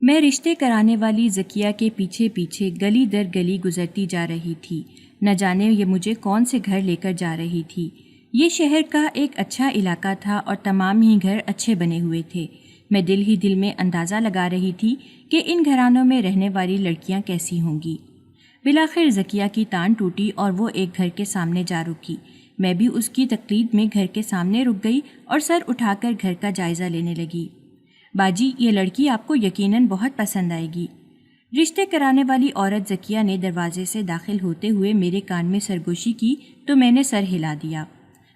میں رشتے کرانے والی ذکیہ کے پیچھے پیچھے گلی در گلی گزرتی جا رہی تھی۔ نہ جانے یہ مجھے کون سے گھر لے کر جا رہی تھی۔ یہ شہر کا ایک اچھا علاقہ تھا اور تمام ہی گھر اچھے بنے ہوئے تھے۔ میں دل ہی دل میں اندازہ لگا رہی تھی کہ ان گھرانوں میں رہنے والی لڑکیاں کیسی ہوں گی۔ بالآخر ذکیہ کی تان ٹوٹی اور وہ ایک گھر کے سامنے جا رکی۔ میں بھی اس کی تقلید میں گھر کے سامنے رک گئی اور سر اٹھا کر گھر کا جائزہ لینے لگی۔ باجی، یہ لڑکی آپ کو یقیناً بہت پسند آئے گی۔ رشتے کرانے والی عورت ذکیہ نے دروازے سے داخل ہوتے ہوئے میرے کان میں سرگوشی کی تو میں نے سر ہلا دیا،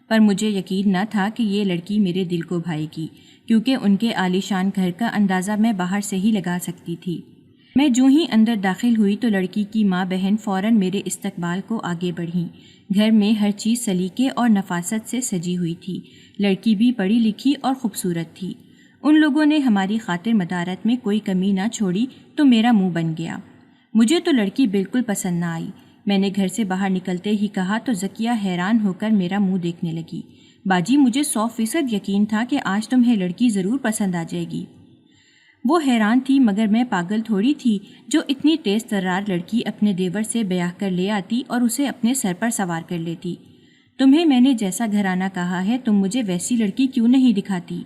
پر مجھے یقین نہ تھا کہ یہ لڑکی میرے دل کو بھائے گی، کیونکہ ان کے عالی شان گھر کا اندازہ میں باہر سے ہی لگا سکتی تھی۔ میں جو ہی اندر داخل ہوئی تو لڑکی کی ماں بہن فوراً میرے استقبال کو آگے بڑھیں۔ گھر میں ہر چیز سلیقے اور نفاست سے سجی ہوئی تھی۔ لڑکی بھی پڑھی لکھی اور خوبصورت تھی۔ ان لوگوں نے ہماری خاطر مدارت میں کوئی کمی نہ چھوڑی تو میرا منہ بن گیا۔ مجھے تو لڑکی بالکل پسند نہ آئی۔ میں نے گھر سے باہر نکلتے ہی کہا تو ذکیہ حیران ہو کر میرا منہ دیکھنے لگی۔ باجی، مجھے 100% یقین تھا کہ آج تمہیں لڑکی ضرور پسند آ جائے گی۔ وہ حیران تھی، مگر میں پاگل تھوڑی تھی جو اتنی تیز ترار لڑکی اپنے دیور سے بیاہ کر لے آتی اور اسے اپنے سر پر سوار کر لیتی۔ تمہیں میں نے جیسا گھرانہ کہا ہے تم مجھے ویسی لڑکی کیوں نہیں دکھاتی؟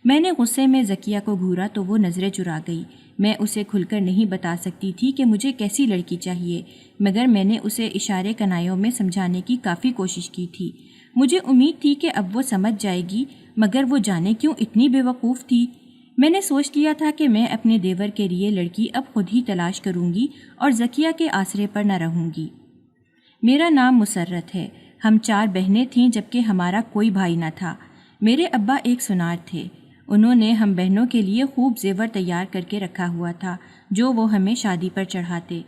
میں نے غصے میں ذکیہ کو گھورا تو وہ نظریں چرا گئی۔ میں اسے کھل کر نہیں بتا سکتی تھی کہ مجھے کیسی لڑکی چاہیے، مگر میں نے اسے اشارے کنایوں میں سمجھانے کی کافی کوشش کی تھی۔ مجھے امید تھی کہ اب وہ سمجھ جائے گی، مگر وہ جانے کیوں اتنی بے وقوف تھی۔ میں نے سوچ لیا تھا کہ میں اپنے دیور کے لیے لڑکی اب خود ہی تلاش کروں گی اور ذکیہ کے آسرے پر نہ رہوں گی۔ میرا نام مسرت ہے۔ ہم 4 بہنیں تھیں جبکہ ہمارا کوئی بھائی نہ تھا۔ میرے ابا ایک سونار تھے۔ انہوں نے ہم بہنوں کے لیے خوب زیور تیار کر کے رکھا ہوا تھا جو وہ ہمیں شادی پر چڑھاتے۔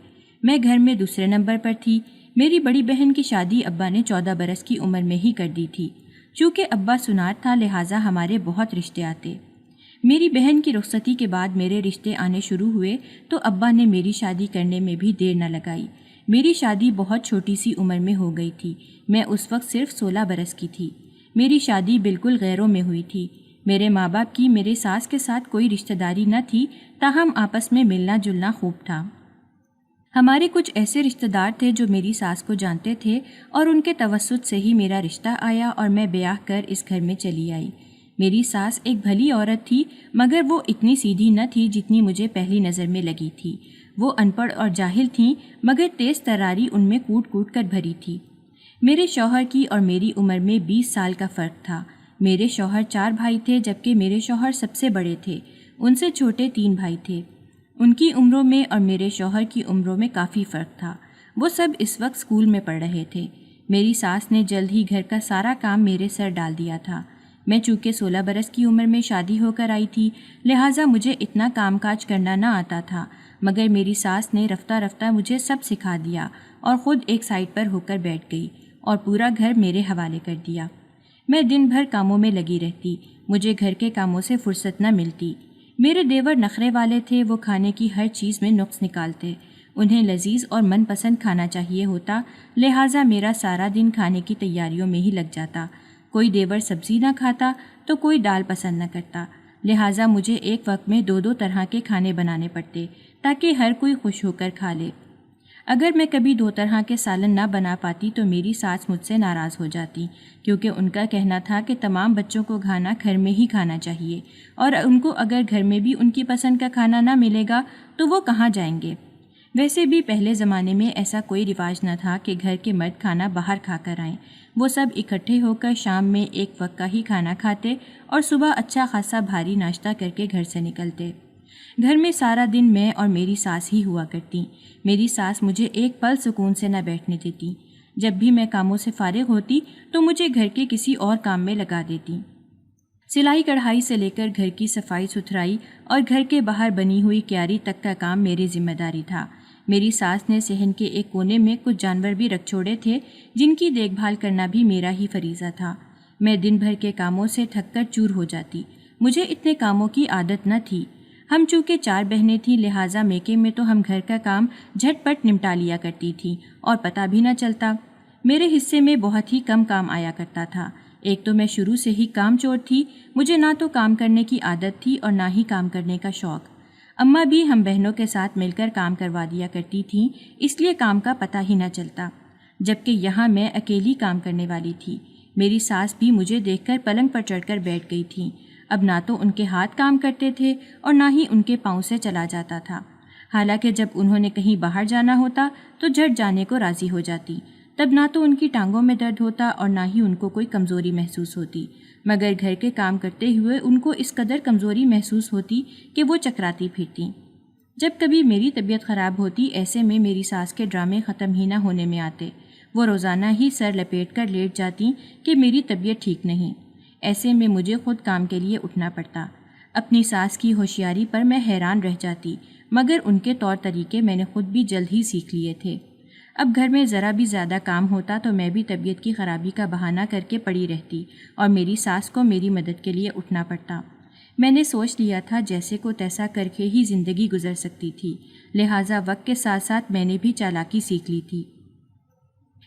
میں گھر میں دوسرے نمبر پر تھی۔ میری بڑی بہن کی شادی ابا نے 14 برس کی عمر میں ہی کر دی تھی۔ چونکہ ابا سونار تھا لہٰذا ہمارے بہت رشتے آتے۔ میری بہن کی رخصتی کے بعد میرے رشتے آنے شروع ہوئے تو ابا نے میری شادی کرنے میں بھی دیر نہ لگائی۔ میری شادی بہت چھوٹی سی عمر میں ہو گئی تھی۔ میں اس وقت صرف 16 برس کی تھی۔ میری شادی بالکل غیروں میں ہوئی تھی۔ میرے ماں باپ کی میرے ساس کے ساتھ کوئی رشتہ داری نہ تھی، تاہم آپس میں ملنا جلنا خوب تھا۔ ہمارے کچھ ایسے رشتہ دار تھے جو میری ساس کو جانتے تھے اور ان کے توسط سے ہی میرا رشتہ آیا اور میں بیاہ کر اس گھر میں چلی آئی۔ میری ساس ایک بھلی عورت تھی، مگر وہ اتنی سیدھی نہ تھی جتنی مجھے پہلی نظر میں لگی تھی۔ وہ ان پڑھ اور جاہل تھیں، مگر تیز تراری ان میں کوٹ کوٹ کر بھری تھی۔ میرے شوہر کی اور میری عمر میں 20 سال کا فرق تھا۔ میرے شوہر 4 بھائی تھے جبکہ میرے شوہر سب سے بڑے تھے۔ ان سے چھوٹے 3 بھائی تھے۔ ان کی عمروں میں اور میرے شوہر کی عمروں میں کافی فرق تھا۔ وہ سب اس وقت اسکول میں پڑھ رہے تھے۔ میری ساس نے جلد ہی گھر کا سارا کام میرے سر ڈال دیا تھا۔ میں چونکہ 16 برس کی عمر میں شادی ہو کر آئی تھی لہٰذا مجھے اتنا کام کاج کرنا نہ آتا تھا، مگر میری ساس نے رفتہ رفتہ مجھے سب سکھا دیا اور خود ایک سائڈ پر ہو کر بیٹھ گئی اور پورا گھر میرے حوالے کر دیا۔ میں دن بھر کاموں میں لگی رہتی، مجھے گھر کے کاموں سے فرصت نہ ملتی۔ میرے دیور نخرے والے تھے، وہ کھانے کی ہر چیز میں نقص نکالتے۔ انہیں لذیذ اور من پسند کھانا چاہیے ہوتا، لہٰذا میرا سارا دن کھانے کی تیاریوں میں ہی لگ جاتا۔ کوئی دیور سبزی نہ کھاتا تو کوئی دال پسند نہ کرتا، لہٰذا مجھے ایک وقت میں 2 طرح کے کھانے بنانے پڑتے تاکہ ہر کوئی خوش ہو کر کھا لے۔ اگر میں کبھی 2 طرح کے سالن نہ بنا پاتی تو میری ساس مجھ سے ناراض ہو جاتی، کیونکہ ان کا کہنا تھا کہ تمام بچوں کو کھانا گھر میں ہی کھانا چاہیے اور ان کو اگر گھر میں بھی ان کی پسند کا کھانا نہ ملے گا تو وہ کہاں جائیں گے۔ ویسے بھی پہلے زمانے میں ایسا کوئی رواج نہ تھا کہ گھر کے مرد کھانا باہر کھا کر آئیں۔ وہ سب اکٹھے ہو کر شام میں ایک وقت کا ہی کھانا کھاتے اور صبح اچھا خاصا بھاری ناشتہ کر کے گھر سے نکلتے۔ گھر میں سارا دن میں اور میری ساس ہی ہوا کرتی۔ میری ساس مجھے ایک پل سکون سے نہ بیٹھنے دیتی۔ جب بھی میں کاموں سے فارغ ہوتی تو مجھے گھر کے کسی اور کام میں لگا دیتی۔ سلائی کڑھائی سے لے کر گھر کی صفائی ستھرائی اور گھر کے باہر بنی ہوئی کیاری تک کا کام میری ذمہ داری تھا۔ میری ساس نے صحن کے ایک کونے میں کچھ جانور بھی رکھ چھوڑے تھے جن کی دیکھ بھال کرنا بھی میرا ہی فریضہ تھا۔ میں دن بھر کے کاموں سے تھک کر چور ہو جاتی۔ مجھے اتنے کاموں کی عادت نہ تھی۔ ہم چونکہ 4 بہنیں تھیں لہٰذا میکے میں تو ہم گھر کا کام جھٹ پٹ نمٹا لیا کرتی تھیں اور پتہ بھی نہ چلتا۔ میرے حصے میں بہت ہی کم کام آیا کرتا تھا۔ ایک تو میں شروع سے ہی کام چور تھی، مجھے نہ تو کام کرنے کی عادت تھی اور نہ ہی کام کرنے کا شوق۔ اماں بھی ہم بہنوں کے ساتھ مل کر کام کروا دیا کرتی تھیں، اس لیے کام کا پتہ ہی نہ چلتا، جبکہ یہاں میں اکیلی کام کرنے والی تھی۔ میری ساس بھی مجھے دیکھ کر پلنگ پر چڑھ کر بیٹھ گئی تھیں۔ اب نہ تو ان کے ہاتھ کام کرتے تھے اور نہ ہی ان کے پاؤں سے چلا جاتا تھا۔ حالانکہ جب انہوں نے کہیں باہر جانا ہوتا تو جھٹ جانے کو راضی ہو جاتی، تب نہ تو ان کی ٹانگوں میں درد ہوتا اور نہ ہی ان کو کوئی کمزوری محسوس ہوتی، مگر گھر کے کام کرتے ہوئے ان کو اس قدر کمزوری محسوس ہوتی کہ وہ چکراتی پھرتیں۔ جب کبھی میری طبیعت خراب ہوتی، ایسے میں میری ساس کے ڈرامے ختم ہی نہ ہونے میں آتے۔ وہ روزانہ ہی سر لپیٹ کر لیٹ جاتی کہ میری طبیعت ٹھیک نہیں۔ ایسے میں مجھے خود کام کے لیے اٹھنا پڑتا۔ اپنی ساس کی ہوشیاری پر میں حیران رہ جاتی، مگر ان کے طور طریقے میں نے خود بھی جلد ہی سیکھ لیے تھے۔ اب گھر میں ذرا بھی زیادہ کام ہوتا تو میں بھی طبیعت کی خرابی کا بہانہ کر کے پڑی رہتی اور میری ساس کو میری مدد کے لیے اٹھنا پڑتا۔ میں نے سوچ لیا تھا جیسے کو تیسا کر کے ہی زندگی گزر سکتی تھی، لہٰذا وقت کے ساتھ ساتھ میں نے بھی چالاکی سیکھ لی تھی۔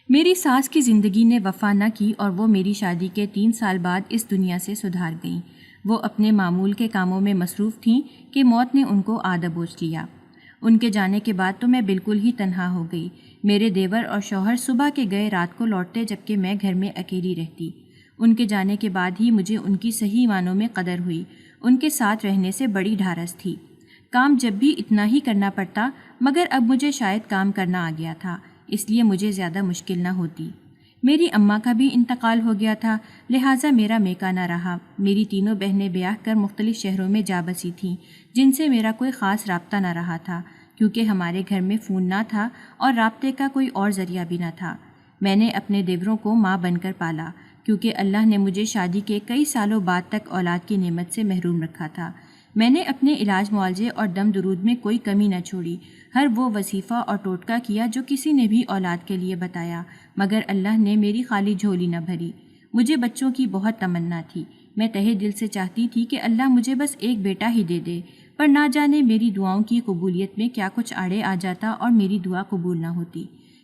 میری ساس کی زندگی نے وفا نہ کی اور وہ میری شادی کے 3 سال بعد اس دنیا سے سدھار گئیں۔ وہ اپنے معمول کے کاموں میں مصروف تھیں کہ موت نے ان کو آ دبوچ لیا۔ ان کے جانے کے بعد تو میں بالکل ہی تنہا ہو گئی۔ میرے دیور اور شوہر صبح کے گئے رات کو لوٹتے، جبکہ میں گھر میں اکیلی رہتی۔ ان کے جانے کے بعد ہی مجھے ان کی صحیح معنوں میں قدر ہوئی۔ ان کے ساتھ رہنے سے بڑی ڈھارس تھی۔ کام جب بھی اتنا ہی کرنا پڑتا، مگر اب مجھے شاید کام کرنا آ گیا تھا، اس لیے مجھے زیادہ مشکل نہ ہوتی۔ میری اماں کا بھی انتقال ہو گیا تھا، لہٰذا میرا میکا نہ رہا۔ میری تینوں بہنیں بیاہ کر مختلف شہروں میں جا بسی تھیں، جن سے میرا کوئی خاص رابطہ نہ رہا تھا، کیونکہ ہمارے گھر میں فون نہ تھا اور رابطے کا کوئی اور ذریعہ بھی نہ تھا۔ میں نے اپنے دیوروں کو ماں بن کر پالا، کیونکہ اللہ نے مجھے شادی کے کئی سالوں بعد تک اولاد کی نعمت سے محروم رکھا تھا۔ میں نے اپنے علاج معالجے اور دم درود میں کوئی کمی نہ چھوڑی، ہر وہ وظیفہ اور ٹوٹکا کیا جو کسی نے بھی اولاد کے لیے بتایا، مگر اللہ نے میری خالی جھولی نہ بھری۔ مجھے بچوں کی بہت تمنا تھی، میں تہہ دل سے چاہتی تھی کہ اللہ مجھے بس ایک بیٹا ہی دے دے، پر نہ جانے میری دعاؤں کی قبولیت میں کیا کچھ آڑے آ جاتا اور میری دعا قبول نہ ہوتی۔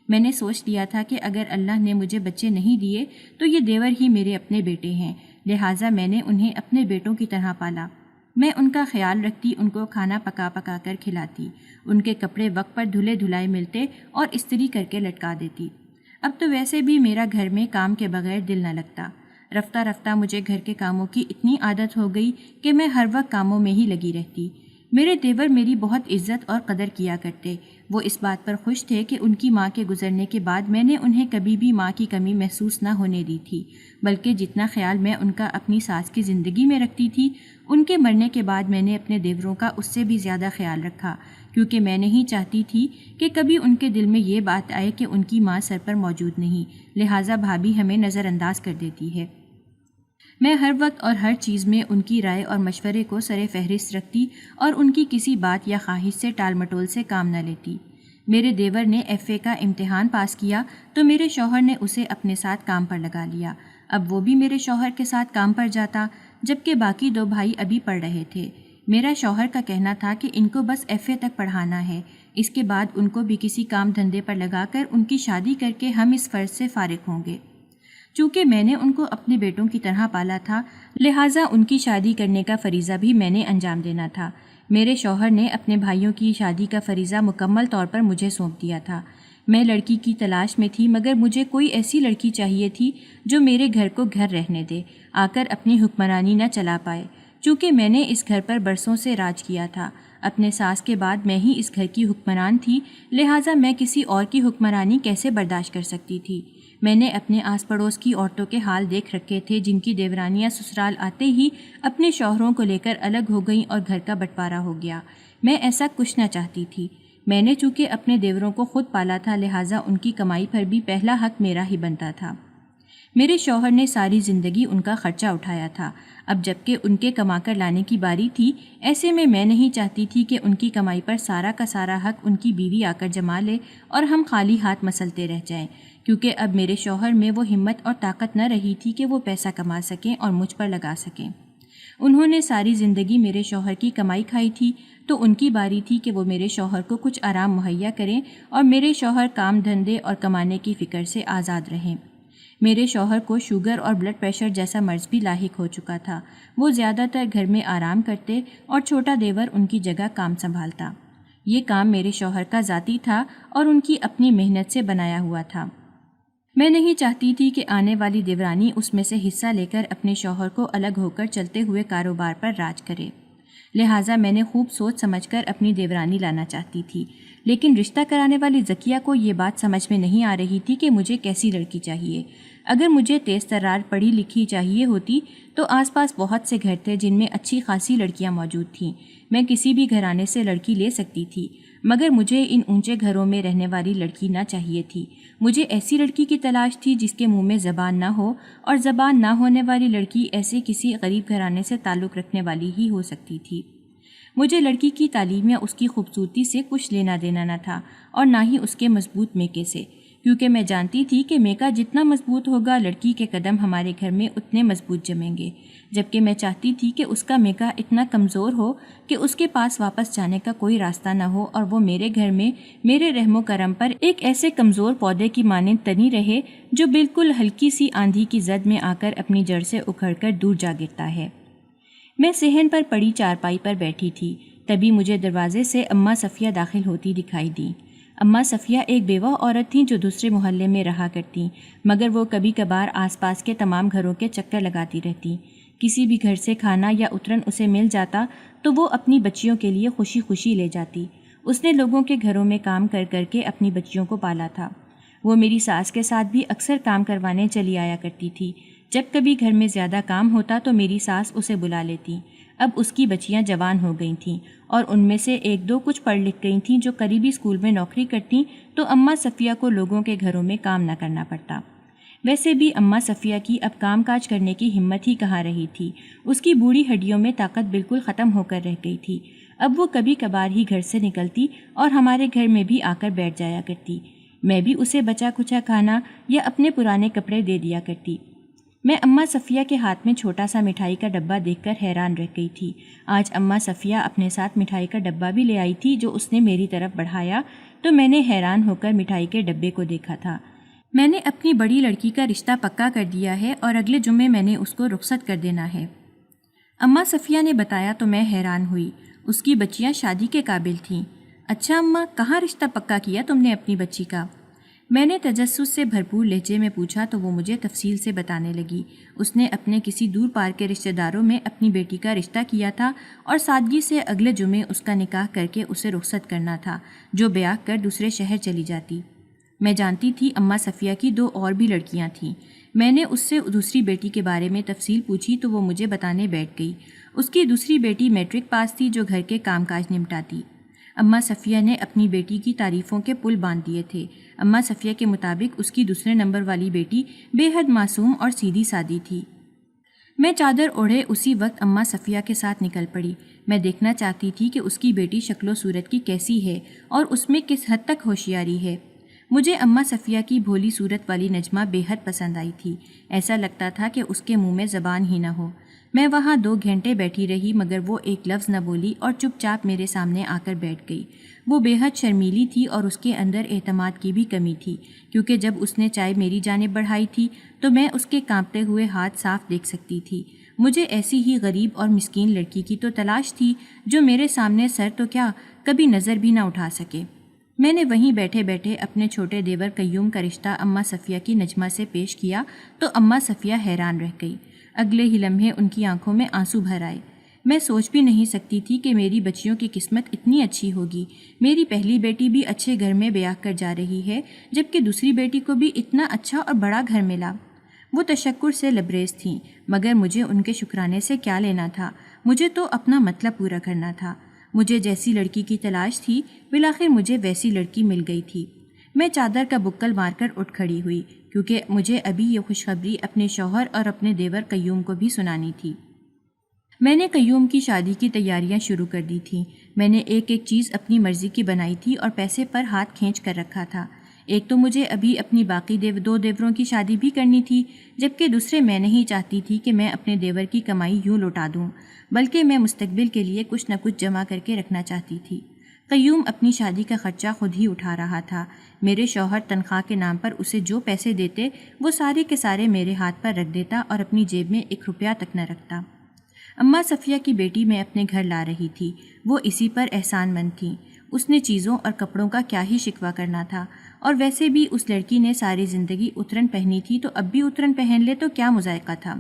میں نے سوچ لیا تھا کہ اگر اللہ نے مجھے بچے نہیں دیے تو یہ دیور ہی میرے اپنے بیٹے ہیں، لہٰذا میں نے انہیں اپنے بیٹوں کی طرح پالا۔ میں ان کا خیال رکھتی، ان کو کھانا پکا پکا کر کھلاتی، ان کے کپڑے وقت پر دھلے دھلائے ملتے اور استری کر کے لٹکا دیتی۔ اب تو ویسے بھی میرا گھر میں کام کے بغیر دل نہ لگتا۔ رفتہ رفتہ مجھے گھر کے کاموں کی اتنی عادت ہو گئی کہ میں ہر وقت کاموں میں ہی لگی رہتی۔ میرے دیور میری بہت عزت اور قدر کیا کرتے۔ وہ اس بات پر خوش تھے کہ ان کی ماں کے گزرنے کے بعد میں نے انہیں کبھی بھی ماں کی کمی محسوس نہ ہونے دی تھی، بلکہ جتنا خیال میں ان کا اپنی ساس کی زندگی میں رکھتی تھی، ان کے مرنے کے بعد میں نے اپنے دیوروں کا اس سے بھی زیادہ خیال رکھا، کیونکہ میں نہیں چاہتی تھی کہ کبھی ان کے دل میں یہ بات آئے کہ ان کی ماں سر پر موجود نہیں، لہٰذا بھابھی ہمیں نظر انداز کر دیتی ہے۔ میں ہر وقت اور ہر چیز میں ان کی رائے اور مشورے کو سر فہرست رکھتی اور ان کی کسی بات یا خواہش سے ٹال مٹول سے کام نہ لیتی۔ میرے دیور نے FA کا امتحان پاس کیا تو میرے شوہر نے اسے اپنے ساتھ کام پر لگا لیا۔ اب وہ بھی میرے شوہر کے ساتھ کام پر جاتا، جبکہ باقی 2 بھائی ابھی پڑھ رہے تھے۔ میرا شوہر کا کہنا تھا کہ ان کو بس FA تک پڑھانا ہے، اس کے بعد ان کو بھی کسی کام دھندے پر لگا کر ان کی شادی کر کے ہم اس فرض سے فارغ ہوں گے۔ چونکہ میں نے ان کو اپنے بیٹوں کی طرح پالا تھا، لہٰذا ان کی شادی کرنے کا فریضہ بھی میں نے انجام دینا تھا۔ میرے شوہر نے اپنے بھائیوں کی شادی کا فریضہ مکمل طور پر مجھے سونپ دیا تھا۔ میں لڑکی کی تلاش میں تھی، مگر مجھے کوئی ایسی لڑکی چاہیے تھی جو میرے گھر کو گھر رہنے دے، آ کر اپنی حکمرانی نہ چلا پائے۔ چونکہ میں نے اس گھر پر برسوں سے راج کیا تھا، اپنے ساس کے بعد میں ہی اس گھر کی حکمران تھی، لہٰذا میں کسی اور کی حکمرانی کیسے برداشت کر سکتی تھی۔ میں نے اپنے آس پڑوس کی عورتوں کے حال دیکھ رکھے تھے، جن کی دیورانیاں سسرال آتے ہی اپنے شوہروں کو لے کر الگ ہو گئیں اور گھر کا بٹوارا ہو گیا۔ میں ایسا کچھ نہ چاہتی تھی۔ میں نے چونکہ اپنے دیوروں کو خود پالا تھا، لہٰذا ان کی کمائی پر بھی پہلا حق میرا ہی بنتا تھا۔ میرے شوہر نے ساری زندگی ان کا خرچہ اٹھایا تھا، اب جبکہ ان کے کما کر لانے کی باری تھی، ایسے میں نہیں چاہتی تھی کہ ان کی کمائی پر سارا کا سارا حق ان کی بیوی آ کر جما لے اور ہم خالی ہاتھ مسلتے رہ جائیں، کیونکہ اب میرے شوہر میں وہ ہمت اور طاقت نہ رہی تھی کہ وہ پیسہ کما سکیں اور مجھ پر لگا سکیں۔ انہوں نے ساری زندگی میرے شوہر کی کمائی کھائی تھی، تو ان کی باری تھی کہ وہ میرے شوہر کو کچھ آرام مہیا کریں اور میرے شوہر کام دھندے اور کمانے کی فکر سے آزاد رہیں۔ میرے شوہر کو شوگر اور بلڈ پریشر جیسا مرض بھی لاحق ہو چکا تھا۔ وہ زیادہ تر گھر میں آرام کرتے اور چھوٹا دیور ان کی جگہ کام سنبھالتا۔ یہ کام میرے شوہر کا ذاتی تھا اور ان کی اپنی محنت سے بنایا ہوا تھا۔ میں نہیں چاہتی تھی کہ آنے والی دیورانی اس میں سے حصہ لے کر اپنے شوہر کو الگ ہو کر چلتے ہوئے کاروبار پر راج کرے، لہٰذا میں نے خوب سوچ سمجھ کر اپنی دیورانی لانا چاہتی تھی، لیکن رشتہ کرانے والی ذکیہ کو یہ بات سمجھ میں نہیں آ رہی تھی کہ مجھے کیسی لڑکی چاہیے۔ اگر مجھے تیز ترار پڑھی لکھی چاہیے ہوتی تو آس پاس بہت سے گھر تھے جن میں اچھی خاصی لڑکیاں موجود تھیں، میں کسی بھی گھرانے سے لڑکی لے سکتی تھی، مگر مجھے ان اونچے گھروں میں رہنے والی لڑکی نہ چاہیے تھی۔ مجھے ایسی لڑکی کی تلاش تھی جس کے منہ میں زبان نہ ہو، اور زبان نہ ہونے والی لڑکی ایسے کسی غریب گھرانے سے تعلق رکھنے والی ہی ہو سکتی تھی۔ مجھے لڑکی کی تعلیم یا اس کی خوبصورتی سے کچھ لینا دینا نہ تھا، اور نہ ہی اس کے مضبوط میکے سے، کیونکہ میں جانتی تھی کہ میکا جتنا مضبوط ہوگا لڑکی کے قدم ہمارے گھر میں اتنے مضبوط جمیں گے، جبکہ میں چاہتی تھی کہ اس کا میکا اتنا کمزور ہو کہ اس کے پاس واپس جانے کا کوئی راستہ نہ ہو، اور وہ میرے گھر میں میرے رحم و کرم پر ایک ایسے کمزور پودے کی مانند تنی رہے جو بالکل ہلکی سی آندھی کی زد میں آ کر اپنی جڑ سے اکھڑ کر دور جا گرتا ہے۔ میں صحن پر پڑی چارپائی پر بیٹھی تھی، تبھی مجھے دروازے سے اماں صفیہ داخل ہوتی دکھائی دیں۔ اماں صفیہ ایک بیوہ عورت تھیں جو دوسرے محلے میں رہا کرتیں، مگر وہ کبھی کبھار آس پاس کے تمام گھروں کے چکر لگاتی رہتیں۔ کسی بھی گھر سے کھانا یا اترن اسے مل جاتا تو وہ اپنی بچیوں کے لیے خوشی خوشی لے جاتی۔ اس نے لوگوں کے گھروں میں کام کر کر کے اپنی بچیوں کو پالا تھا۔ وہ میری ساس کے ساتھ بھی اکثر کام کروانے چلی آیا کرتی تھی۔ جب کبھی گھر میں زیادہ کام ہوتا تو میری ساس اسے بلا لیتی۔ اب اس کی بچیاں جوان ہو گئی تھیں، اور ان میں سے ایک دو کچھ پڑھ لکھ گئی تھیں جو قریبی اسکول میں نوکری کرتیں، تو اماں صفیہ کو لوگوں کے گھروں میں کام نہ کرنا پڑتا۔ ویسے بھی اماں صفیہ کی اب کام کاج کرنے کی ہمت ہی کہاں رہی تھی، اس کی بوڑھی ہڈیوں میں طاقت بالکل ختم ہو کر رہ گئی تھی۔ اب وہ کبھی کبھار ہی گھر سے نکلتی اور ہمارے گھر میں بھی آ کر بیٹھ جایا کرتی۔ میں بھی اسے بچا کچا کھانا یا اپنے پرانے کپڑے دے دیا کرتی۔ میں اماں صفیہ کے ہاتھ میں چھوٹا سا مٹھائی کا ڈبہ دیکھ کر حیران رہ گئی تھی۔ آج اماں صفیہ اپنے ساتھ مٹھائی کا ڈبہ بھی لے آئی تھی جو اس نے میری طرف بڑھایا، تو میں نے حیران ہو کر مٹھائی کے ڈبے کو دیکھا تھا۔ میں نے اپنی بڑی لڑکی کا رشتہ پکا کر دیا ہے اور اگلے جمعے میں نے اس کو رخصت کر دینا ہے، اماں صفیہ نے بتایا تو میں حیران ہوئی۔ اس کی بچیاں شادی کے قابل تھیں۔ اچھا اماں، کہاں رشتہ پکا کیا تم نے اپنی بچی کا؟ میں نے تجسس سے بھرپور لہجے میں پوچھا تو وہ مجھے تفصیل سے بتانے لگی۔ اس نے اپنے کسی دور پار کے رشتہ داروں میں اپنی بیٹی کا رشتہ کیا تھا اور سادگی سے اگلے جمعے اس کا نکاح کر کے اسے رخصت کرنا تھا، جو بیاہ کر دوسرے شہر چلی جاتی۔ میں جانتی تھی اماں صفیہ کی دو اور بھی لڑکیاں تھیں۔ میں نے اس سے دوسری بیٹی کے بارے میں تفصیل پوچھی تو وہ مجھے بتانے بیٹھ گئی۔ اس کی دوسری بیٹی میٹرک پاس تھی جو گھر کے کام کاج نمٹاتی۔ اماں صفیہ نے اپنی بیٹی کی تعریفوں کے پل باندھ دیے تھے۔ اماں صفیہ کے مطابق اس کی دوسرے نمبر والی بیٹی بے حد معصوم اور سیدھی سادی تھی۔ میں چادر اوڑھے اسی وقت اماں صفیہ کے ساتھ نکل پڑی۔ میں دیکھنا چاہتی تھی کہ اس کی بیٹی شکل و صورت کی کیسی ہے اور اس میں کس حد تک ہوشیاری ہے۔ مجھے اماں صفیہ کی بھولی صورت والی نجمہ بے حد پسند آئی تھی۔ ایسا لگتا تھا کہ اس کے منہ میں زبان ہی نہ ہو۔ میں وہاں 2 گھنٹے بیٹھی رہی مگر وہ ایک لفظ نہ بولی اور چپ چاپ میرے سامنے آ کر بیٹھ گئی۔ وہ بے حد شرمیلی تھی اور اس کے اندر اعتماد کی بھی کمی تھی، کیونکہ جب اس نے چائے میری جانب بڑھائی تھی تو میں اس کے کانپتے ہوئے ہاتھ صاف دیکھ سکتی تھی۔ مجھے ایسی ہی غریب اور مسکین لڑکی کی تو تلاش تھی جو میرے سامنے سر تو کیا کبھی نظر بھی نہ اٹھا سکے۔ میں نے وہیں بیٹھے بیٹھے اپنے چھوٹے دیور قیوم کا رشتہ اماں صفیہ کی نجمہ سے پیش کیا تو اماں صفیہ حیران رہ گئی۔ اگلے ہی لمحے ان کی آنکھوں میں آنسو بھر آئے۔ میں سوچ بھی نہیں سکتی تھی کہ میری بچیوں کی قسمت اتنی اچھی ہوگی۔ میری پہلی بیٹی بھی اچھے گھر میں بیاہ کر جا رہی ہے، جبکہ دوسری بیٹی کو بھی اتنا اچھا اور بڑا گھر ملا۔ وہ تشکر سے لبریز تھیں، مگر مجھے ان کے شکرانے سے کیا لینا تھا؟ مجھے تو اپنا مطلب پورا کرنا تھا۔ مجھے جیسی لڑکی کی تلاش تھی بالآخر مجھے ویسی لڑکی مل گئی تھی۔ میں چادر کا بکل مار کر اٹھ کھڑی ہوئی، کیونکہ مجھے ابھی یہ خوشخبری اپنے شوہر اور اپنے دیور قیوم کو بھی سنانی تھی۔ میں نے قیوم کی شادی کی تیاریاں شروع کر دی تھیں۔ میں نے ایک ایک چیز اپنی مرضی کی بنائی تھی اور پیسے پر ہاتھ کھینچ کر رکھا تھا۔ ایک تو مجھے ابھی اپنی باقی 2 دیوروں کی شادی بھی کرنی تھی، جبکہ دوسرے میں نہیں چاہتی تھی کہ میں اپنے دیور کی کمائی یوں لوٹا دوں، بلکہ میں مستقبل کے لیے کچھ نہ کچھ جمع کر کے رکھنا چاہتی تھی۔ قیوم اپنی شادی کا خرچہ خود ہی اٹھا رہا تھا۔ میرے شوہر تنخواہ کے نام پر اسے جو پیسے دیتے وہ سارے کے سارے میرے ہاتھ پر رکھ دیتا اور اپنی جیب میں 1 روپیہ تک نہ رکھتا۔ اماں صفیہ کی بیٹی میں اپنے گھر لا رہی تھی، وہ اسی پر احسان مند تھیں۔ اس نے چیزوں اور کپڑوں کا کیا ہی شکوہ کرنا تھا، اور ویسے بھی اس لڑکی نے ساری زندگی اترن پہنی تھی تو اب بھی اترن پہن لے تو کیا مذائقہ تھا۔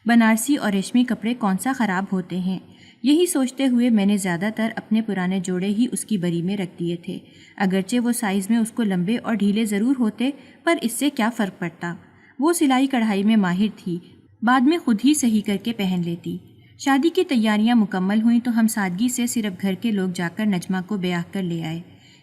بنارسی اور ریشمی کپڑے کون سا خراب ہوتے ہیں، یہی سوچتے ہوئے میں نے زیادہ تر اپنے پرانے جوڑے ہی اس کی بری میں رکھ دیے تھے، اگرچہ وہ سائز میں اس کو لمبے اور ڈھیلے ضرور ہوتے، پر اس سے کیا فرق پڑتا۔ وہ سلائی کڑھائی میں ماہر تھی، بعد میں خود ہی صحیح کر کے پہن لیتی۔ شادی کی تیاریاں مکمل ہوئیں تو ہم سادگی سے صرف گھر کے لوگ جا کر نجمہ کو بیاہ کر لے آئے۔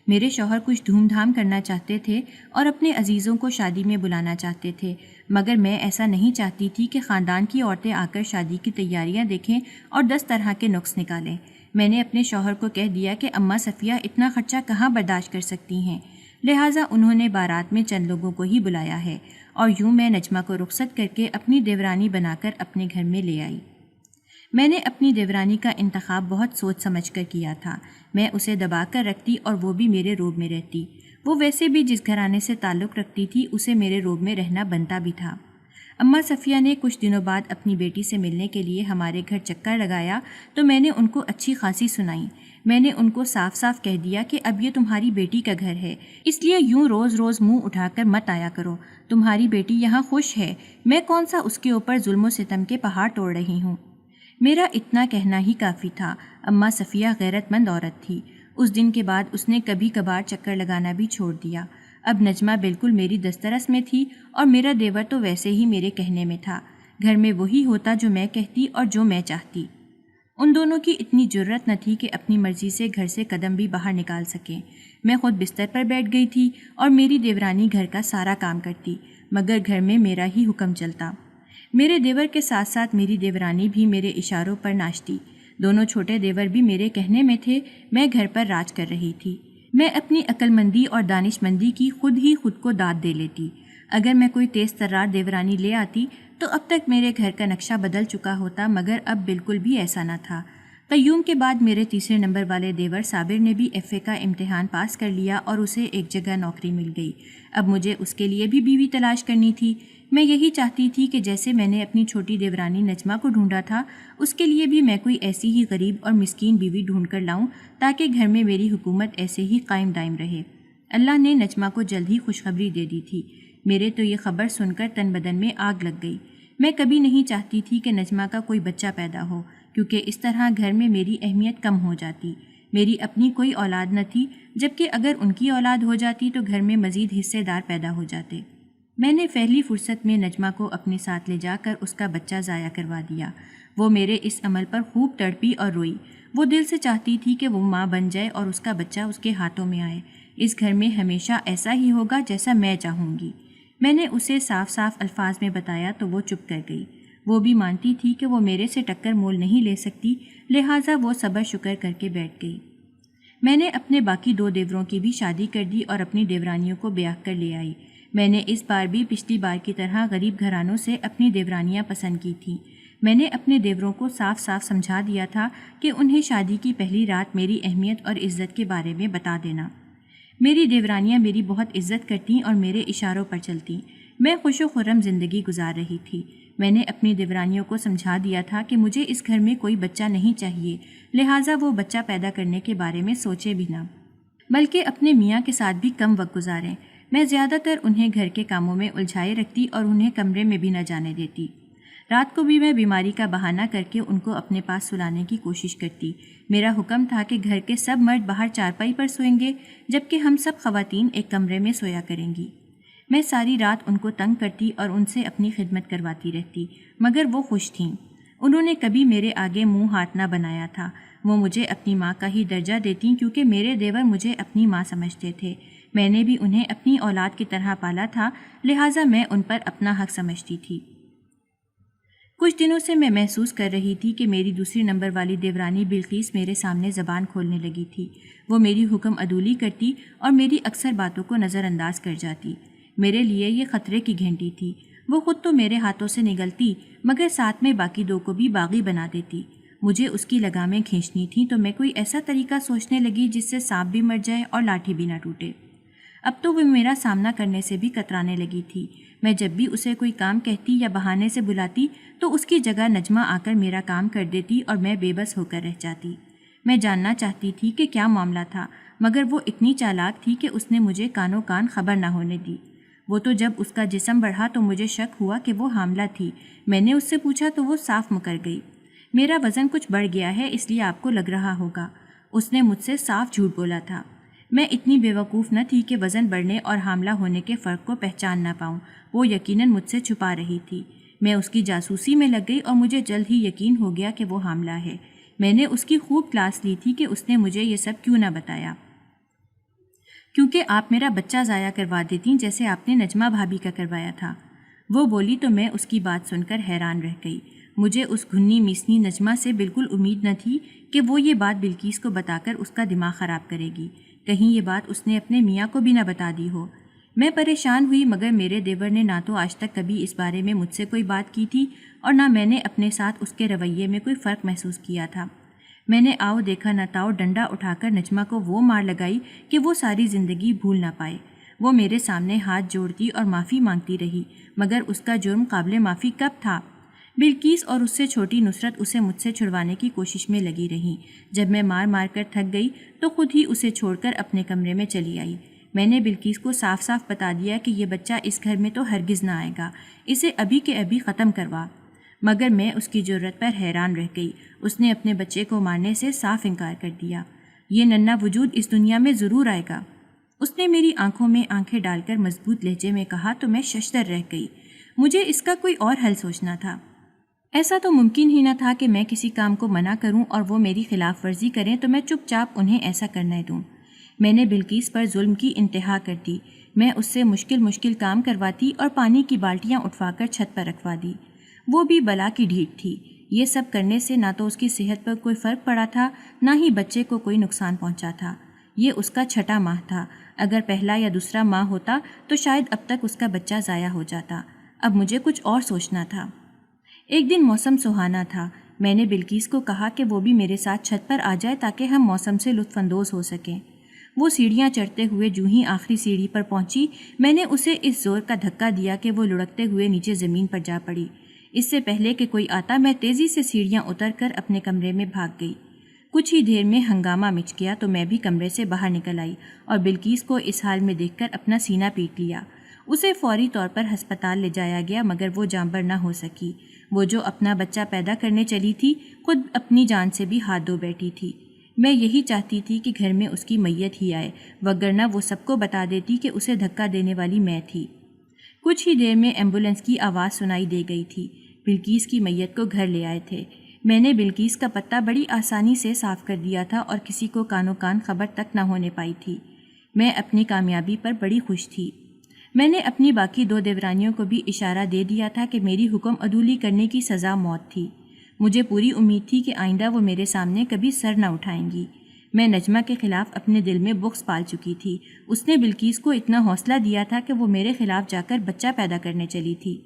میرے شوہر کچھ دھوم دھام کرنا چاہتے تھے اور اپنے عزیزوں کو شادی میں بلانا چاہتے تھے، مگر میں ایسا نہیں چاہتی تھی کہ خاندان کی عورتیں آ کر شادی کی تیاریاں دیکھیں اور 10 طرح کے نقص نکالیں۔ میں نے اپنے شوہر کو کہہ دیا کہ اماں صفیہ اتنا خرچہ کہاں برداشت کر سکتی ہیں، لہٰذا انہوں نے بارات میں چند لوگوں کو ہی بلایا ہے، اور یوں میں نجمہ کو رخصت کر کے اپنی دیورانی بنا کر اپنے گھر میں لے آئی۔ میں نے اپنی دیورانی کا انتخاب بہت سوچ سمجھ کر کیا تھا۔ میں اسے دبا کر رکھتی اور وہ بھی میرے روب میں رہتی۔ وہ ویسے بھی جس گھرانے سے تعلق رکھتی تھی اسے میرے روب میں رہنا بنتا بھی تھا۔ اماں صفیہ نے کچھ دنوں بعد اپنی بیٹی سے ملنے کے لیے ہمارے گھر چکر لگایا تو میں نے ان کو اچھی خاصی سنائی۔ میں نے ان کو صاف صاف کہہ دیا کہ اب یہ تمہاری بیٹی کا گھر ہے، اس لیے یوں روز روز منہ اٹھا کر مت آیا کرو۔ تمہاری بیٹی یہاں خوش ہے، میں کون سا اس کے اوپر ظلم و ستم کے پہاڑ توڑ رہی ہوں۔ میرا اتنا کہنا ہی کافی تھا۔ اماں صفیہ غیرت مند عورت تھی۔ اس دن کے بعد اس نے کبھی کبھار چکر لگانا بھی چھوڑ دیا۔ اب نجمہ بالکل میری دسترس میں تھی اور میرا دیور تو ویسے ہی میرے کہنے میں تھا۔ گھر میں وہی ہوتا جو میں کہتی اور جو میں چاہتی۔ ان دونوں کی اتنی جرت نہ تھی کہ اپنی مرضی سے گھر سے قدم بھی باہر نکال سکیں۔ میں خود بستر پر بیٹھ گئی تھی اور میری دیورانی گھر کا سارا کام کرتی، مگر گھر میں میرا ہی حکم چلتا۔ میرے دیور کے ساتھ ساتھ میری دیورانی بھی میرے اشاروں پر ناچتی۔ دونوں چھوٹے دیور بھی میرے کہنے میں تھے، میں گھر پر راج کر رہی تھی۔ میں اپنی عقل مندی اور دانش مندی کی خود کو داد دے لیتی۔ اگر میں کوئی تیز ترار دیورانی لے آتی تو اب تک میرے گھر کا نقشہ بدل چکا ہوتا، مگر اب بالکل بھی ایسا نہ تھا۔ قیوم کے بعد میرے تیسرے نمبر والے دیور صابر نے بھی FA کا امتحان پاس کر لیا اور اسے ایک جگہ نوکری مل گئی۔ اب مجھے اس کے لیے بھی بیوی تلاش کرنی تھی۔ میں یہی چاہتی تھی کہ جیسے میں نے اپنی چھوٹی دیورانی نجمہ کو ڈھونڈا تھا، اس کے لیے بھی میں کوئی ایسی ہی غریب اور مسکین بیوی ڈھونڈ کر لاؤں تاکہ گھر میں میری حکومت ایسے ہی قائم دائم رہے۔ اللہ نے نجمہ کو جلد ہی خوشخبری دے دی تھی۔ میرے تو یہ خبر سن کر تن بدن میں آگ لگ گئی۔ میں کبھی نہیں چاہتی تھی کہ نجمہ کا کوئی بچہ پیدا ہو، کیونکہ اس طرح گھر میں میری اہمیت کم ہو جاتی۔ میری اپنی کوئی اولاد نہ تھی، جبکہ اگر ان کی اولاد ہو جاتی تو گھر میں مزید حصے دار پیدا ہو جاتے۔ میں نے پہلی فرصت میں نجمہ کو اپنے ساتھ لے جا کر اس کا بچہ ضائع کروا دیا۔ وہ میرے اس عمل پر خوب تڑپی اور روئی۔ وہ دل سے چاہتی تھی کہ وہ ماں بن جائے اور اس کا بچہ اس کے ہاتھوں میں آئے۔ اس گھر میں ہمیشہ ایسا ہی ہوگا جیسا میں چاہوں گی۔ میں نے اسے صاف صاف الفاظ میں بتایا تو وہ چپ کر گئی۔ وہ بھی مانتی تھی کہ وہ میرے سے ٹکر مول نہیں لے سکتی، لہٰذا وہ صبر شکر کر کے بیٹھ گئی۔ میں نے اپنے باقی 2 دیوروں کی بھی شادی کر دی اور اپنی دیورانیوں کو بیاہ کر لے آئی۔ میں نے اس بار بھی پچھلی بار کی طرح غریب گھرانوں سے اپنی دیورانیاں پسند کی تھیں۔ میں نے اپنے دیوروں کو صاف صاف سمجھا دیا تھا کہ انہیں شادی کی پہلی رات میری اہمیت اور عزت کے بارے میں بتا دینا۔ میری دیورانیاں میری بہت عزت کرتیں اور میرے اشاروں پر چلتیں۔ میں خوش و خرم زندگی گزار رہی تھی۔ میں نے اپنی دیورانیوں کو سمجھا دیا تھا کہ مجھے اس گھر میں کوئی بچہ نہیں چاہیے، لہٰذا وہ بچہ پیدا کرنے کے بارے میں سوچے بھی نہ، بلکہ اپنے میاں کے ساتھ بھی کم وقت گزاریں۔ میں زیادہ تر انہیں گھر کے کاموں میں الجھائے رکھتی اور انہیں کمرے میں بھی نہ جانے دیتی۔ رات کو بھی میں بیماری کا بہانہ کر کے ان کو اپنے پاس سلانے کی کوشش کرتی۔ میرا حکم تھا کہ گھر کے سب مرد باہر چارپائی پر سوئیں گے، جبکہ ہم سب خواتین ایک کمرے میں سویا کریں گی۔ میں ساری رات ان کو تنگ کرتی اور ان سے اپنی خدمت کرواتی رہتی، مگر وہ خوش تھیں۔ انہوں نے کبھی میرے آگے منہ ہاتھ نہ بنایا تھا۔ وہ مجھے اپنی ماں کا ہی درجہ دیتی کیونکہ میرے دیور مجھے اپنی ماں سمجھتے تھے۔ میں نے بھی انہیں اپنی اولاد کی طرح پالا تھا، لہٰذا میں ان پر اپنا حق سمجھتی تھی۔ کچھ دنوں سے میں محسوس کر رہی تھی کہ میری دوسری نمبر والی دیورانی بلقیس میرے سامنے زبان کھولنے لگی تھی۔ وہ میری حکم عدولی کرتی اور میری اکثر باتوں کو نظر انداز کر جاتی۔ میرے لیے یہ خطرے کی گھنٹی تھی۔ وہ خود تو میرے ہاتھوں سے نگلتی، مگر ساتھ میں باقی 2 کو بھی باغی بنا دیتی۔ مجھے اس کی لگامیں کھینچنی تھیں تو میں کوئی ایسا طریقہ سوچنے لگی جس سے سانپ بھی مر جائے اور لاٹھی بھی نہ ٹوٹے۔ اب تو وہ میرا سامنا کرنے سے بھی کترانے لگی تھی۔ میں جب بھی اسے کوئی کام کہتی یا بہانے سے بلاتی تو اس کی جگہ نجمہ آ کر میرا کام کر دیتی اور میں بے بس ہو کر رہ جاتی۔ میں جاننا چاہتی تھی کہ کیا معاملہ تھا، مگر وہ اتنی چالاک تھی کہ اس نے مجھے کانوں کان خبر نہ ہونے دی۔ وہ تو جب اس کا جسم بڑھا تو مجھے شک ہوا کہ وہ حاملہ تھی۔ میں نے اس سے پوچھا تو وہ صاف مکر گئی۔ میرا وزن کچھ بڑھ گیا ہے اس لیے آپ کو لگ رہا ہوگا، اس نے مجھ سے صاف جھوٹ بولا تھا۔ میں اتنی بیوقوف نہ تھی کہ وزن بڑھنے اور حاملہ ہونے کے فرق کو پہچان نہ پاؤں۔ وہ یقیناً مجھ سے چھپا رہی تھی۔ میں اس کی جاسوسی میں لگ گئی اور مجھے جلد ہی یقین ہو گیا کہ وہ حاملہ ہے۔ میں نے اس کی خوب کلاس لی تھی کہ اس نے مجھے یہ سب کیوں نہ بتایا، کیونکہ آپ میرا بچہ ضائع کروا دیتیں جیسے آپ نے نجمہ بھابھی کا کروایا تھا۔ وہ بولی تو میں اس کی بات سن کر حیران رہ گئی۔ مجھے اس گھنی میسنی نجمہ سے بالکل امید نہ تھی کہ وہ یہ بات بلقیس کو بتا کر اس کا دماغ خراب کرے گی۔ کہیں یہ بات اس نے اپنے میاں کو بھی نہ بتا دی ہو۔ میں پریشان ہوئی، مگر میرے دیور نے نہ تو آج تک کبھی اس بارے میں مجھ سے کوئی بات کی تھی اور نہ میں نے اپنے ساتھ اس کے رویے میں کوئی فرق محسوس کیا تھا۔ میں نے آؤ دیکھا نہ تاؤ ڈنڈا اٹھا کر نجمہ کو وہ مار لگائی کہ وہ ساری زندگی بھول نہ پائے۔ وہ میرے سامنے ہاتھ جوڑتی اور معافی مانگتی رہی، مگر اس کا جرم قابل معافی کب تھا؟ بلقیس اور اس سے چھوٹی نصرت اسے مجھ سے چھڑوانے کی کوشش میں لگی رہیں۔ جب میں مار مار کر تھک گئی تو خود ہی اسے چھوڑ کر اپنے کمرے میں چلی آئی۔ میں نے بلقیس کو صاف صاف بتا دیا کہ یہ بچہ اس گھر میں تو ہرگز نہ آئے گا، اسے ابھی کے ابھی ختم کروا۔ مگر میں اس کی جرأت پر حیران رہ گئی۔ اس نے اپنے بچے کو مارنے سے صاف انکار کر دیا۔ یہ ننھا وجود اس دنیا میں ضرور آئے گا، اس نے میری آنکھوں میں آنکھیں ڈال کر مضبوط لہجے میں کہا تو میں ششدر رہ گئی۔ مجھے اس کا کوئی اور حل سوچنا تھا۔ ایسا تو ممکن ہی نہ تھا کہ میں کسی کام کو منع کروں اور وہ میری خلاف ورزی کریں تو میں چپ چاپ انہیں ایسا کرنے دوں۔ میں نے بلقیس پر ظلم کی انتہا کر دی۔ میں اس سے مشکل کام کرواتی اور پانی کی بالٹیاں اٹھوا کر چھت پر رکھوا دی۔ وہ بھی بلا کی ڈھیٹ تھی۔ یہ سب کرنے سے نہ تو اس کی صحت پر کوئی فرق پڑا تھا، نہ ہی بچے کو کوئی نقصان پہنچا تھا۔ یہ اس کا چھٹا ماہ تھا۔ اگر پہلا یا دوسرا ماہ ہوتا تو شاید اب تک اس کا بچہ ضائع ہو جاتا۔ اب مجھے کچھ اور سوچنا تھا۔ ایک دن موسم سہانا تھا۔ میں نے بلقیس کو کہا کہ وہ بھی میرے ساتھ چھت پر آ جائے تاکہ ہم موسم سے لطف اندوز ہو سکیں۔ وہ سیڑھیاں چڑھتے ہوئے جوں ہی آخری سیڑھی پر پہنچی، میں نے اسے اس زور کا دھکا دیا کہ وہ لڑکتے ہوئے نیچے زمین پر جا پڑی۔ اس سے پہلے کہ کوئی آتا میں تیزی سے سیڑھیاں اتر کر اپنے کمرے میں بھاگ گئی۔ کچھ ہی دیر میں ہنگامہ مچ گیا تو میں بھی کمرے سے باہر نکل آئی اور بلقیس کو اس حال میں دیکھ کر اپنا سینہ پیٹ لیا۔ اسے فوری طور پر ہسپتال لے جایا گیا، مگر وہ جانبر نہ ہو سکی۔ وہ جو اپنا بچہ پیدا کرنے چلی تھی، خود اپنی جان سے بھی ہاتھ دھو بیٹھی تھی۔ میں یہی چاہتی تھی کہ گھر میں اس کی میت ہی آئے، وگرنہ وہ سب کو بتا دیتی کہ اسے دھکا دینے والی میں تھی۔ کچھ ہی دیر میں ایمبولینس کی آواز سنائی دے گئی تھی۔ بلقیس کی میت کو گھر لے آئے تھے۔ میں نے بلقیس کا پتہ بڑی آسانی سے صاف کر دیا تھا اور کسی کو کانوں کان خبر تک نہ ہونے پائی تھی۔ میں اپنی کامیابی پر بڑی خوش تھی۔ میں نے اپنی باقی 2 دیورانیوں کو بھی اشارہ دے دیا تھا کہ میری حکم عدولی کرنے کی سزا موت تھی۔ مجھے پوری امید تھی کہ آئندہ وہ میرے سامنے کبھی سر نہ اٹھائیں گی۔ میں نجمہ کے خلاف اپنے دل میں بغض پال چکی تھی۔ اس نے بلقیس کو اتنا حوصلہ دیا تھا کہ وہ میرے خلاف جا کر بچہ پیدا کرنے چلی تھی۔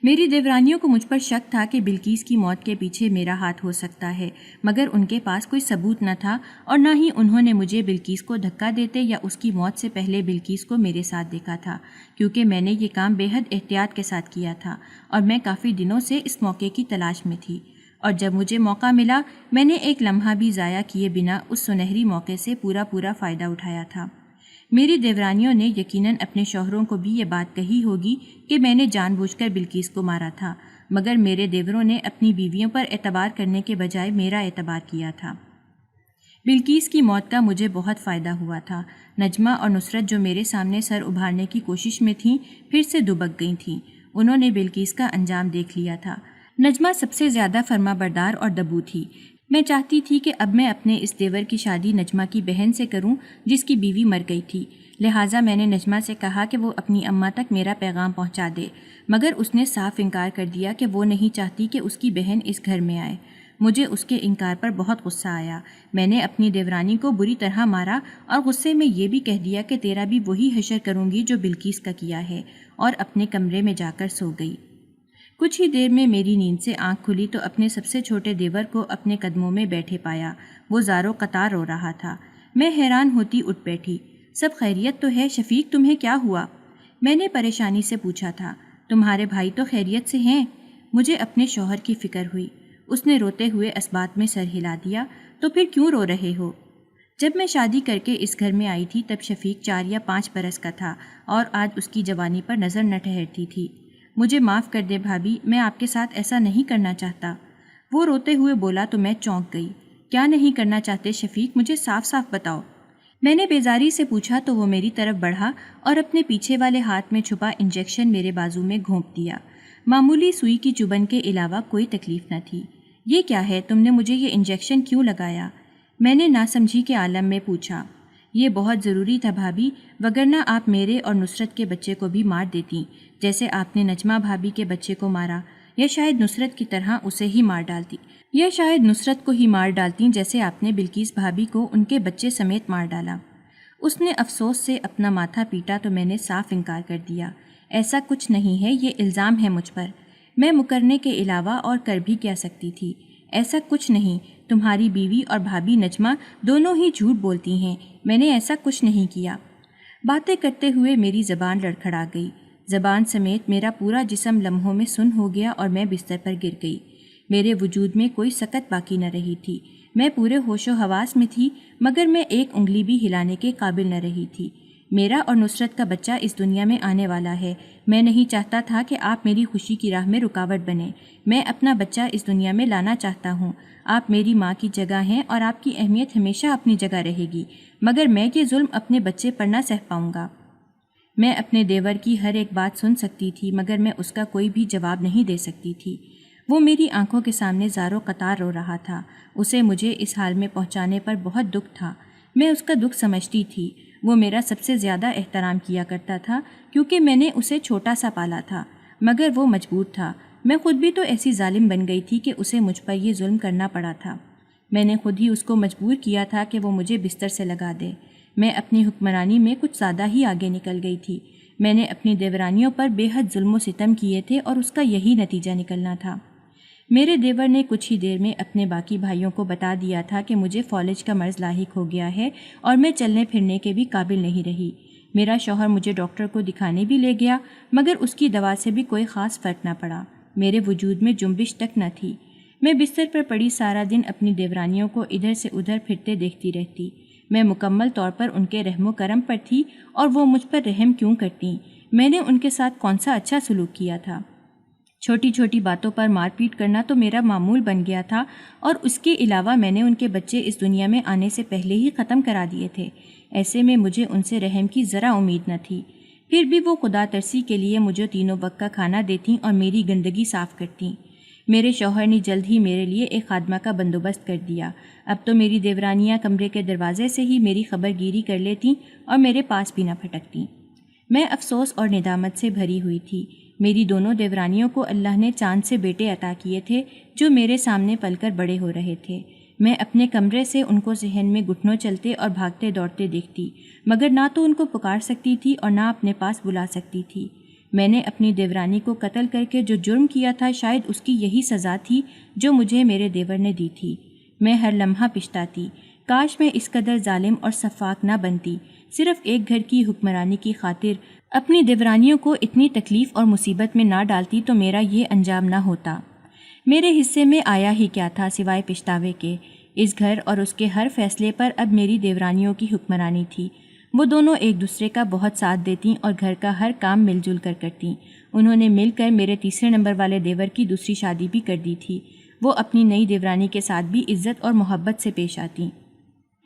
میری دیورانیوں کو مجھ پر شک تھا کہ بلقیس کی موت کے پیچھے میرا ہاتھ ہو سکتا ہے، مگر ان کے پاس کوئی ثبوت نہ تھا اور نہ ہی انہوں نے مجھے بلقیس کو دھکا دیتے یا اس کی موت سے پہلے بلقیس کو میرے ساتھ دیکھا تھا، کیونکہ میں نے یہ کام بے حد احتیاط کے ساتھ کیا تھا اور میں کافی دنوں سے اس موقع کی تلاش میں تھی۔ اور جب مجھے موقع ملا، میں نے ایک لمحہ بھی ضائع کیے بنا اس سنہری موقع سے پورا فائدہ اٹھایا تھا۔ میری دیورانیوں نے یقیناً اپنے شوہروں کو بھی یہ بات کہی ہوگی کہ میں نے جان بوجھ کر بلقیس کو مارا تھا، مگر میرے دیوروں نے اپنی بیویوں پر اعتبار کرنے کے بجائے میرا اعتبار کیا تھا۔ بلقیس کی موت کا مجھے بہت فائدہ ہوا تھا۔ نجمہ اور نصرت جو میرے سامنے سر ابھارنے کی کوشش میں تھیں، پھر سے دبک گئی تھیں۔ انہوں نے بلقیس کا انجام دیکھ لیا تھا۔ نجمہ سب سے زیادہ فرما بردار اور دبو تھی۔ میں چاہتی تھی کہ اب میں اپنے اس دیور کی شادی نجمہ کی بہن سے کروں جس کی بیوی مر گئی تھی، لہٰذا میں نے نجمہ سے کہا کہ وہ اپنی اماں تک میرا پیغام پہنچا دے، مگر اس نے صاف انکار کر دیا کہ وہ نہیں چاہتی کہ اس کی بہن اس گھر میں آئے۔ مجھے اس کے انکار پر بہت غصہ آیا۔ میں نے اپنی دیورانی کو بری طرح مارا اور غصے میں یہ بھی کہہ دیا کہ تیرا بھی وہی حشر کروں گی جو بلقیس کا کیا ہے، اور اپنے کمرے میں جا کر سو گئی۔ کچھ ہی دیر میں میری نیند سے آنکھ کھلی تو اپنے سب سے چھوٹے دیور کو اپنے قدموں میں بیٹھے پایا۔ وہ زاروں قطار رو رہا تھا۔ میں حیران ہوتی اٹھ بیٹھی۔ سب خیریت تو ہے شفیق، تمہیں کیا ہوا؟ میں نے پریشانی سے پوچھا تھا۔ تمہارے بھائی تو خیریت سے ہیں؟ مجھے اپنے شوہر کی فکر ہوئی۔ اس نے روتے ہوئے اسبات میں سر ہلا دیا۔ تو پھر کیوں رو رہے ہو؟ جب میں شادی کر کے اس گھر میں آئی تھی تب شفیق 4 یا 5 برس کا تھا اور آج اس کی جوانی پر نظر نہ ٹھہرتی تھی۔ مجھے معاف کر دے بھابھی، میں آپ کے ساتھ ایسا نہیں کرنا چاہتا۔ وہ روتے ہوئے بولا تو میں چونک گئی۔ کیا نہیں کرنا چاہتے شفیق، مجھے صاف صاف بتاؤ۔ میں نے بیزاری سے پوچھا تو وہ میری طرف بڑھا اور اپنے پیچھے والے ہاتھ میں چھپا انجیکشن میرے بازو میں گھونپ دیا۔ معمولی سوئی کی چبھن کے علاوہ کوئی تکلیف نہ تھی۔ یہ کیا ہے، تم نے مجھے یہ انجیکشن کیوں لگایا؟ میں نے ناسمجھی کے عالم میں پوچھا۔ یہ بہت ضروری تھا بھابھی، وگرنہ آپ میرے اور نصرت کے بچے کو بھی مار دیتی، جیسے آپ نے نجمہ بھابھی کے بچے کو مارا، یا شاید نصرت کی طرح اسے ہی مار ڈالتی، یا شاید نصرت کو ہی مار ڈالتی جیسے آپ نے بلقیس بھابھی کو ان کے بچے سمیت مار ڈالا۔ اس نے افسوس سے اپنا ماتھا پیٹا تو میں نے صاف انکار کر دیا۔ ایسا کچھ نہیں ہے، یہ الزام ہے مجھ پر۔ میں مکرنے کے علاوہ اور کر بھی کیا سکتی تھی؟ ایسا کچھ نہیں، تمہاری بیوی اور بھابھی نجمہ دونوں ہی جھوٹ بولتی ہیں، میں نے ایسا کچھ نہیں کیا۔ باتیں کرتے ہوئے میری زبان لڑکھڑا گئی۔ زبان سمیت میرا پورا جسم لمحوں میں سن ہو گیا اور میں بستر پر گر گئی۔ میرے وجود میں کوئی سکت باقی نہ رہی تھی۔ میں پورے ہوش و حواس میں تھی، مگر میں ایک انگلی بھی ہلانے کے قابل نہ رہی تھی۔ میرا اور نصرت کا بچہ اس دنیا میں آنے والا ہے۔ میں نہیں چاہتا تھا کہ آپ میری خوشی کی راہ میں رکاوٹ بنیں۔ میں اپنا بچہ اس دنیا میں لانا چاہتا ہوں۔ آپ میری ماں کی جگہ ہیں اور آپ کی اہمیت ہمیشہ اپنی جگہ رہے گی، مگر میں یہ ظلم اپنے بچے پر نہ سہ پاؤں گا۔ میں اپنے دیور کی ہر ایک بات سن سکتی تھی، مگر میں اس کا کوئی بھی جواب نہیں دے سکتی تھی۔ وہ میری آنکھوں کے سامنے زاروں قطار رو رہا تھا۔ اسے مجھے اس حال میں پہنچانے پر بہت دکھ تھا۔ میں اس کا دکھ سمجھتی تھی۔ وہ میرا سب سے زیادہ احترام کیا کرتا تھا کیونکہ میں نے اسے چھوٹا سا پالا تھا، مگر وہ مجبور تھا۔ میں خود بھی تو ایسی ظالم بن گئی تھی کہ اسے مجھ پر یہ ظلم کرنا پڑا تھا۔ میں نے خود ہی اس کو مجبور کیا تھا کہ وہ مجھے بستر سے لگا دے۔ میں اپنی حکمرانی میں کچھ زیادہ ہی آگے نکل گئی تھی۔ میں نے اپنی دیورانیوں پر بے حد ظلم و ستم کیے تھے اور اس کا یہی نتیجہ نکلنا تھا۔ میرے دیور نے کچھ ہی دیر میں اپنے باقی بھائیوں کو بتا دیا تھا کہ مجھے فالج کا مرض لاحق ہو گیا ہے اور میں چلنے پھرنے کے بھی قابل نہیں رہی۔ میرا شوہر مجھے ڈاکٹر کو دکھانے بھی لے گیا، مگر اس کی دوا سے بھی کوئی خاص فرق نہ پڑا۔ میرے وجود میں جنبش تک نہ تھی۔ میں بستر پر پڑی سارا دن اپنی دیورانیوں کو ادھر سے ادھر پھرتے دیکھتی رہتی۔ میں مکمل طور پر ان کے رحم و کرم پر تھی، اور وہ مجھ پر رحم کیوں کرتی؟ میں نے ان کے ساتھ کون سا اچھا سلوک کیا تھا؟ چھوٹی چھوٹی باتوں پر مار پیٹ کرنا تو میرا معمول بن گیا تھا، اور اس کے علاوہ میں نے ان کے بچے اس دنیا میں آنے سے پہلے ہی ختم کرا دیے تھے۔ ایسے میں مجھے ان سے رحم کی ذرا امید نہ تھی۔ پھر بھی وہ خدا ترسی کے لیے مجھے تینوں وقت کا کھانا دیتیں اور میری گندگی صاف کرتیں۔ میرے شوہر نے جلد ہی میرے لیے ایک خادمہ کا بندوبست کر دیا۔ اب تو میری دیورانیاں کمرے کے دروازے سے ہی میری خبر گیری کر لیتیں اور میرے پاس بھی نہ پھٹکتیں۔ میں افسوس اور ندامت سے بھری ہوئی تھی۔ میری دونوں دیورانیوں کو اللہ نے چاند سے بیٹے عطا کیے تھے جو میرے سامنے پل کر بڑے ہو رہے تھے۔ میں اپنے کمرے سے ان کو صحن میں گھٹنوں چلتے اور بھاگتے دوڑتے دیکھتی، مگر نہ تو ان کو پکار سکتی تھی اور نہ اپنے پاس بلا سکتی تھی۔ میں نے اپنی دیورانی کو قتل کر کے جو جرم کیا تھا، شاید اس کی یہی سزا تھی جو مجھے میرے دیور نے دی تھی۔ میں ہر لمحہ پچھتاتی، کاش میں اس قدر ظالم اور سفاک نہ بنتی۔ صرف ایک گھر کی حکمرانی کی خاطر اپنی دیورانیوں کو اتنی تکلیف اور مصیبت میں نہ ڈالتی تو میرا یہ انجام نہ ہوتا۔ میرے حصے میں آیا ہی کیا تھا سوائے پچھتاوے کے؟ اس گھر اور اس کے ہر فیصلے پر اب میری دیورانیوں کی حکمرانی تھی۔ وہ دونوں ایک دوسرے کا بہت ساتھ دیتیں اور گھر کا ہر کام مل جل کر کرتیں۔ انہوں نے مل کر میرے تیسرے نمبر والے دیور کی دوسری شادی بھی کر دی تھی۔ وہ اپنی نئی دیورانی کے ساتھ بھی عزت اور محبت سے پیش آتیں۔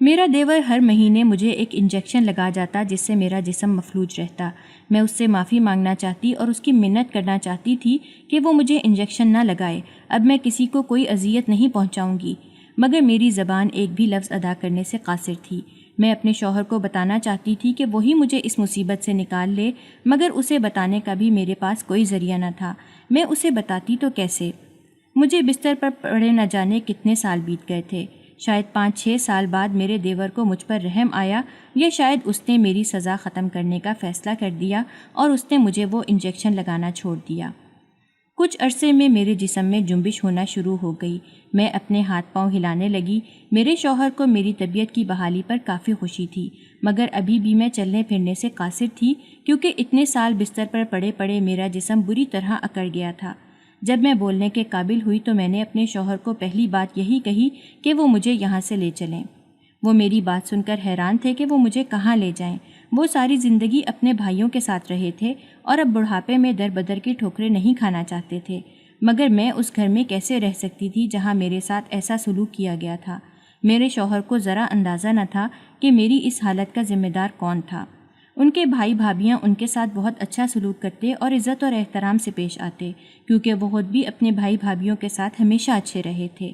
میرا دیور ہر مہینے مجھے ایک انجیکشن لگا جاتا جس سے میرا جسم مفلوج رہتا۔ میں اس سے معافی مانگنا چاہتی اور اس کی منت کرنا چاہتی تھی کہ وہ مجھے انجیکشن نہ لگائے، اب میں کسی کو کوئی اذیت نہیں پہنچاؤں گی، مگر میری زبان ایک بھی لفظ ادا کرنے سے قاصر تھی۔ میں اپنے شوہر کو بتانا چاہتی تھی کہ وہی مجھے اس مصیبت سے نکال لے، مگر اسے بتانے کا بھی میرے پاس کوئی ذریعہ نہ تھا۔ میں اسے بتاتی تو کیسے؟ مجھے بستر پر پڑے نہ جانے کتنے سال بیت گئے تھے۔ شاید 5-6 سال بعد میرے دیور کو مجھ پر رحم آیا، یا شاید اس نے میری سزا ختم کرنے کا فیصلہ کر دیا اور اس نے مجھے وہ انجیکشن لگانا چھوڑ دیا۔ کچھ عرصے میں میرے جسم میں جنبش ہونا شروع ہو گئی، میں اپنے ہاتھ پاؤں ہلانے لگی۔ میرے شوہر کو میری طبیعت کی بحالی پر کافی خوشی تھی، مگر ابھی بھی میں چلنے پھرنے سے قاصر تھی، کیونکہ اتنے سال بستر پر پڑے پڑے میرا جسم بری طرح اکڑ گیا تھا۔ جب میں بولنے کے قابل ہوئی تو میں نے اپنے شوہر کو پہلی بات یہی کہی کہ وہ مجھے یہاں سے لے چلیں۔ وہ میری بات سن کر حیران تھے کہ وہ مجھے کہاں لے جائیں۔ وہ ساری زندگی اپنے بھائیوں کے ساتھ رہے تھے اور اب بڑھاپے میں در بدر کی ٹھوکریں نہیں کھانا چاہتے تھے، مگر میں اس گھر میں کیسے رہ سکتی تھی جہاں میرے ساتھ ایسا سلوک کیا گیا تھا۔ میرے شوہر کو ذرا اندازہ نہ تھا کہ میری اس حالت کا ذمہ دار کون تھا۔ ان کے بھائی بھابیاں ان کے ساتھ بہت اچھا سلوک کرتے اور عزت اور احترام سے پیش آتے، کیونکہ وہ خود بھی اپنے بھائی بھابیوں کے ساتھ ہمیشہ اچھے رہے تھے۔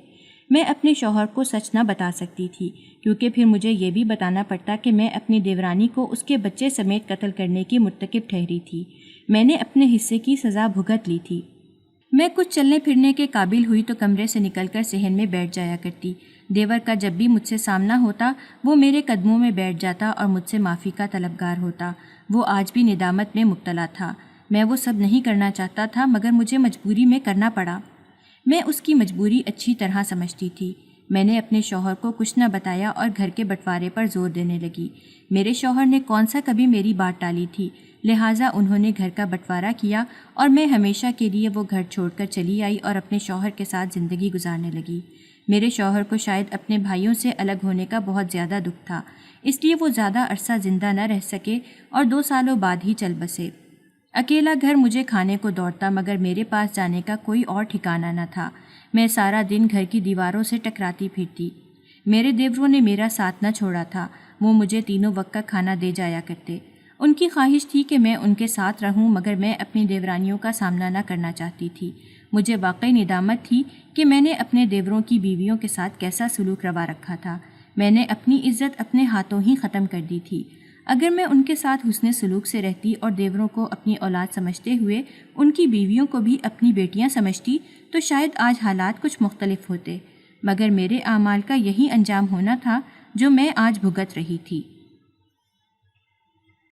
میں اپنے شوہر کو سچ نہ بتا سکتی تھی، کیونکہ پھر مجھے یہ بھی بتانا پڑتا کہ میں اپنی دیورانی کو اس کے بچے سمیت قتل کرنے کی مرتکب ٹھہری تھی۔ میں نے اپنے حصے کی سزا بھگت لی تھی۔ میں کچھ چلنے پھرنے کے قابل ہوئی تو کمرے سے نکل کر صحن میں بیٹھ جایا کرتی۔ دیور کا جب بھی مجھ سے سامنا ہوتا وہ میرے قدموں میں بیٹھ جاتا اور مجھ سے معافی کا طلبگار ہوتا۔ وہ آج بھی ندامت میں مبتلا تھا۔ میں وہ سب نہیں کرنا چاہتا تھا، مگر مجھے مجبوری میں کرنا پڑا۔ میں اس کی مجبوری اچھی طرح سمجھتی تھی۔ میں نے اپنے شوہر کو کچھ نہ بتایا اور گھر کے بٹوارے پر زور دینے لگی۔ میرے شوہر نے کون سا کبھی میری بات ٹالی تھی، لہٰذا انہوں نے گھر کا بٹوارا کیا اور میں ہمیشہ کے لیے وہ گھر چھوڑ کر چلی آئی اور اپنے شوہر کے ساتھ زندگی گزارنے لگی۔ میرے شوہر کو شاید اپنے بھائیوں سے الگ ہونے کا بہت زیادہ دکھ تھا، اس لیے وہ زیادہ عرصہ زندہ نہ رہ سکے اور 2 سالوں بعد ہی چل بسے۔ اکیلا گھر مجھے کھانے کو دوڑتا، مگر میرے پاس جانے کا کوئی اور ٹھکانہ نہ تھا۔ میں سارا دن گھر کی دیواروں سے ٹکراتی پھرتی۔ میرے دیوروں نے میرا ساتھ نہ چھوڑا تھا، وہ مجھے تینوں وقت کا کھانا دے جایا کرتے۔ ان کی خواہش تھی کہ میں ان کے ساتھ رہوں، مگر میں اپنی دیورانیوں کا سامنا نہ کرنا چاہتی تھی۔ مجھے واقعی ندامت تھی کہ میں نے اپنے دیوروں کی بیویوں کے ساتھ کیسا سلوک روا رکھا تھا۔ میں نے اپنی عزت اپنے ہاتھوں ہی ختم کر دی تھی۔ اگر میں ان کے ساتھ حسن سلوک سے رہتی اور دیوروں کو اپنی اولاد سمجھتے ہوئے ان کی بیویوں کو بھی اپنی بیٹیاں سمجھتی تو شاید آج حالات کچھ مختلف ہوتے، مگر میرے اعمال کا یہی انجام ہونا تھا جو میں آج بھگت رہی تھی۔